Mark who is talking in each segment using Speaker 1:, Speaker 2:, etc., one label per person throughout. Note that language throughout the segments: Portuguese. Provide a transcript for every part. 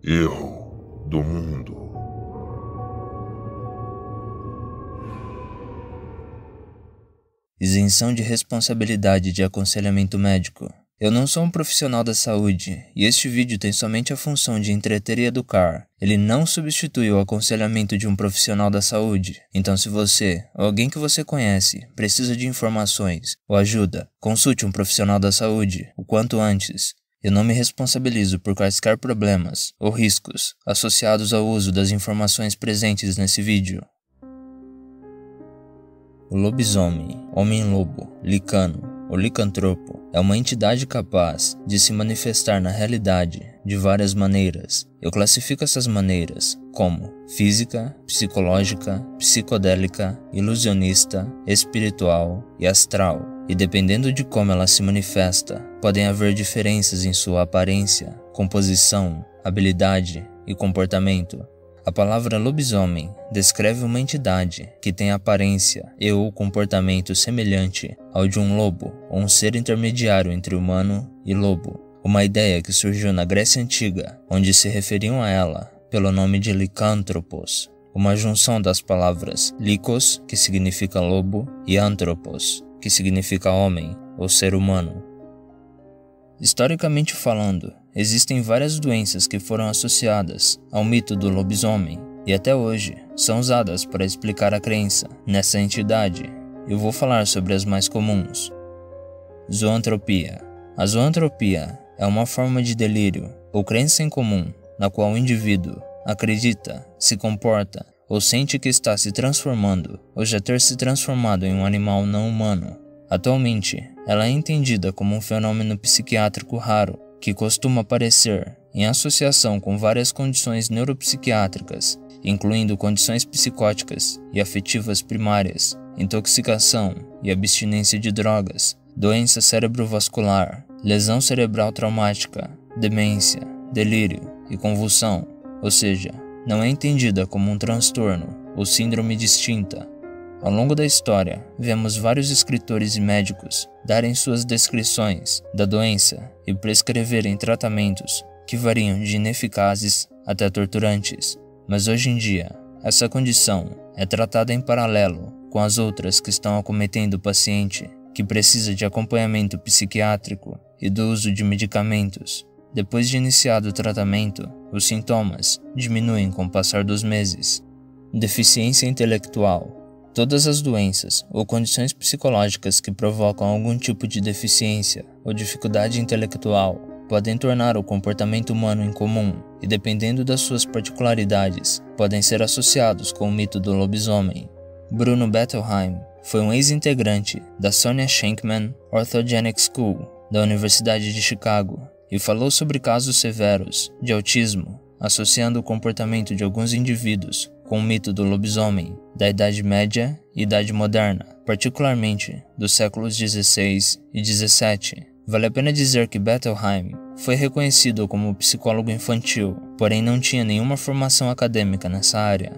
Speaker 1: Erro do mundo.
Speaker 2: Isenção de responsabilidade de aconselhamento médico. Eu não sou um profissional da saúde, e este vídeo tem somente a função de entreter e educar. Ele não substitui o aconselhamento de um profissional da saúde. Então, se você, ou alguém que você conhece, precisa de informações ou ajuda, consulte um profissional da saúde o quanto antes. Eu não me responsabilizo por quaisquer problemas ou riscos associados ao uso das informações presentes nesse vídeo. O lobisomem, homem-lobo, licano ou licantropo é uma entidade capaz de se manifestar na realidade de várias maneiras. Eu classifico essas maneiras como física, psicológica, psicodélica, ilusionista, espiritual e astral. E dependendo de como ela se manifesta, podem haver diferenças em sua aparência, composição, habilidade e comportamento. A palavra lobisomem descreve uma entidade que tem aparência e ou comportamento semelhante ao de um lobo ou um ser intermediário entre humano e lobo. Uma ideia que surgiu na Grécia Antiga, onde se referiam a ela pelo nome de licântropos, uma junção das palavras likos, que significa lobo, e anthropos, que significa homem ou ser humano. Historicamente falando, existem várias doenças que foram associadas ao mito do lobisomem e até hoje são usadas para explicar a crença nessa entidade. Eu vou falar sobre as mais comuns. Zoantropia. A zoantropia é uma forma de delírio ou crença em comum na qual o indivíduo acredita, se comporta ou sente que está se transformando ou já ter se transformado em um animal não humano. Atualmente, ela é entendida como um fenômeno psiquiátrico raro que costuma aparecer em associação com várias condições neuropsiquiátricas, incluindo condições psicóticas e afetivas primárias, intoxicação e abstinência de drogas, doença cerebrovascular, lesão cerebral traumática, demência, delírio e convulsão, ou seja, não é entendida como um transtorno ou síndrome distinta. Ao longo da história, vemos vários escritores e médicos darem suas descrições da doença e prescreverem tratamentos que variam de ineficazes até torturantes. Mas hoje em dia, essa condição é tratada em paralelo com as outras que estão acometendo o paciente que precisa de acompanhamento psiquiátrico e do uso de medicamentos. Depois de iniciado o tratamento, os sintomas diminuem com o passar dos meses. Deficiência intelectual. Todas as doenças ou condições psicológicas que provocam algum tipo de deficiência ou dificuldade intelectual podem tornar o comportamento humano incomum e, dependendo das suas particularidades, podem ser associados com o mito do lobisomem. Bruno Bettelheim foi um ex-integrante da Sonia Shankman Orthogenic School da Universidade de Chicago e falou sobre casos severos de autismo, associando o comportamento de alguns indivíduos com o mito do lobisomem da Idade Média e Idade Moderna, particularmente dos séculos XVI e XVII. Vale a pena dizer que Bettelheim foi reconhecido como psicólogo infantil, porém não tinha nenhuma formação acadêmica nessa área.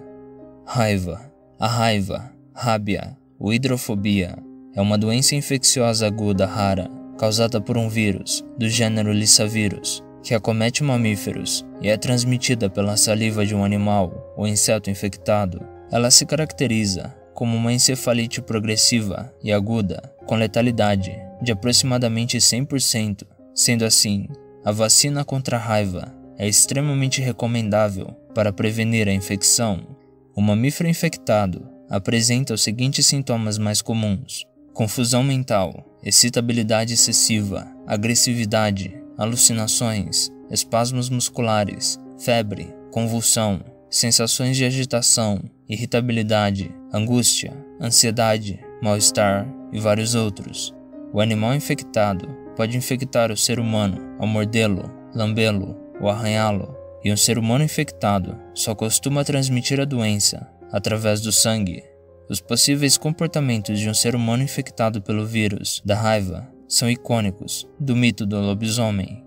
Speaker 2: Raiva. A raiva, rábia ou hidrofobia é uma doença infecciosa aguda rara causada por um vírus do gênero Lyssavirus, que acomete mamíferos e é transmitida pela saliva de um animal ou inseto infectado. Ela se caracteriza como uma encefalite progressiva e aguda, com letalidade de aproximadamente 100%. Sendo assim, a vacina contra a raiva é extremamente recomendável para prevenir a infecção. O mamífero infectado apresenta os seguintes sintomas mais comuns: confusão mental, excitabilidade excessiva, agressividade, alucinações, espasmos musculares, febre, convulsão, sensações de agitação, irritabilidade, angústia, ansiedade, mal-estar e vários outros. O animal infectado pode infectar o ser humano ao mordê-lo, lambê-lo ou arranhá-lo, e um ser humano infectado só costuma transmitir a doença através do sangue. Os possíveis comportamentos de um ser humano infectado pelo vírus da raiva são icônicos do mito do lobisomem.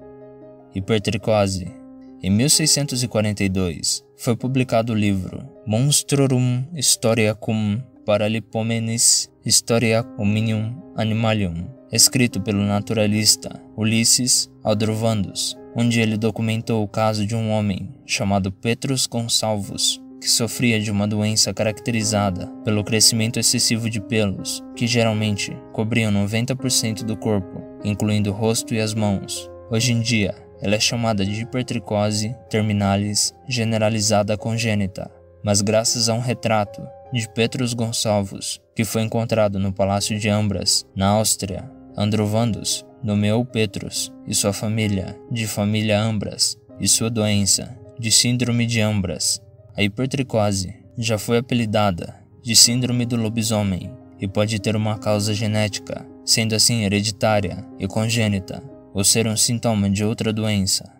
Speaker 2: Hipertricose. Em 1642, foi publicado o livro Monstrorum Historiacum Paralipomenis Historia Hominium Animalium, escrito pelo naturalista Ulisses Aldrovandus. onde ele documentou o caso de um homem chamado Petrus Gonçalves, que sofria de uma doença caracterizada pelo crescimento excessivo de pelos, que geralmente cobriam 90% do corpo, incluindo o rosto e as mãos. Hoje em dia, ela é chamada de hipertricose terminalis generalizada congênita, mas graças a um retrato de Petrus Gonçalves, que foi encontrado no Palácio de Ambras, na Áustria, Androvandus nomeou Petrus e sua família de família Ambras e sua doença de síndrome de Ambras. A hipertricose já foi apelidada de síndrome do lobisomem e pode ter uma causa genética, sendo assim hereditária e congênita, ou ser um sintoma de outra doença.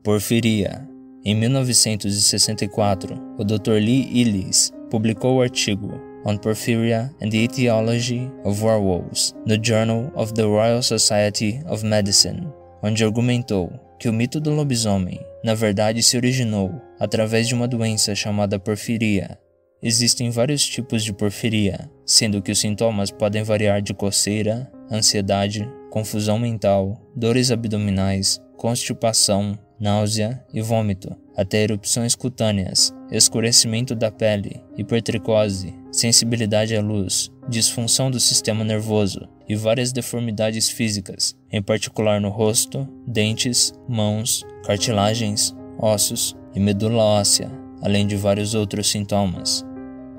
Speaker 2: Porfiria. Em 1964, o Dr. Lee Illes publicou o artigo On Porphyria and the Etiology of Werewolves no Journal of the Royal Society of Medicine, onde argumentou que o mito do lobisomem, na verdade, se originou através de uma doença chamada porfiria. Existem vários tipos de porfiria, sendo que os sintomas podem variar de coceira, ansiedade, confusão mental, dores abdominais, constipação, náusea e vômito, até erupções cutâneas, escurecimento da pele, hipertricose, sensibilidade à luz, disfunção do sistema nervoso e várias deformidades físicas, em particular no rosto, dentes, mãos, cartilagens, ossos e medula óssea, além de vários outros sintomas.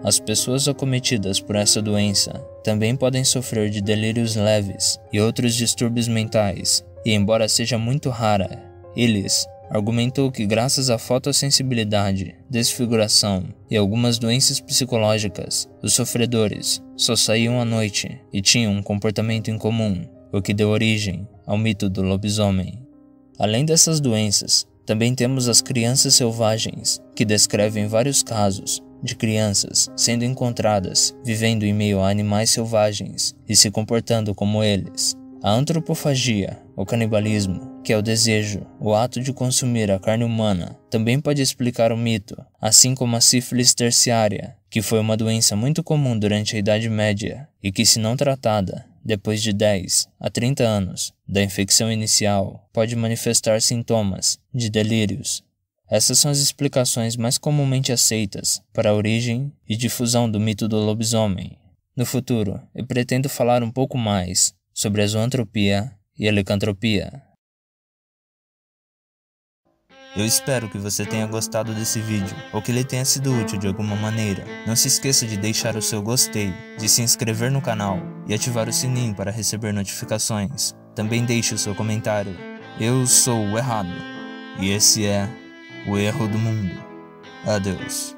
Speaker 2: As pessoas acometidas por essa doença também podem sofrer de delírios leves e outros distúrbios mentais, e embora seja muito rara, Illes argumentou que graças à fotossensibilidade, desfiguração e algumas doenças psicológicas, os sofredores só saíam à noite e tinham um comportamento incomum, o que deu origem ao mito do lobisomem. Além dessas doenças, também temos as crianças selvagens, que descrevem vários casos de crianças sendo encontradas vivendo em meio a animais selvagens e se comportando como eles. A antropofagia, o canibalismo, que é o desejo, o ato de consumir a carne humana, também pode explicar o mito, assim como a sífilis terciária, que foi uma doença muito comum durante a Idade Média e que, se não tratada, depois de 10 a 30 anos da infecção inicial, pode manifestar sintomas de delírios. Essas são as explicações mais comumente aceitas para a origem e difusão do mito do lobisomem. No futuro, eu pretendo falar um pouco mais sobre a zoantropia e a licantropia. Eu espero que você tenha gostado desse vídeo, ou que ele tenha sido útil de alguma maneira. Não se esqueça de deixar o seu gostei, de se inscrever no canal e ativar o sininho para receber notificações. Também deixe o seu comentário. Eu sou o Errado, e esse é o Erro do Mundo. Adeus.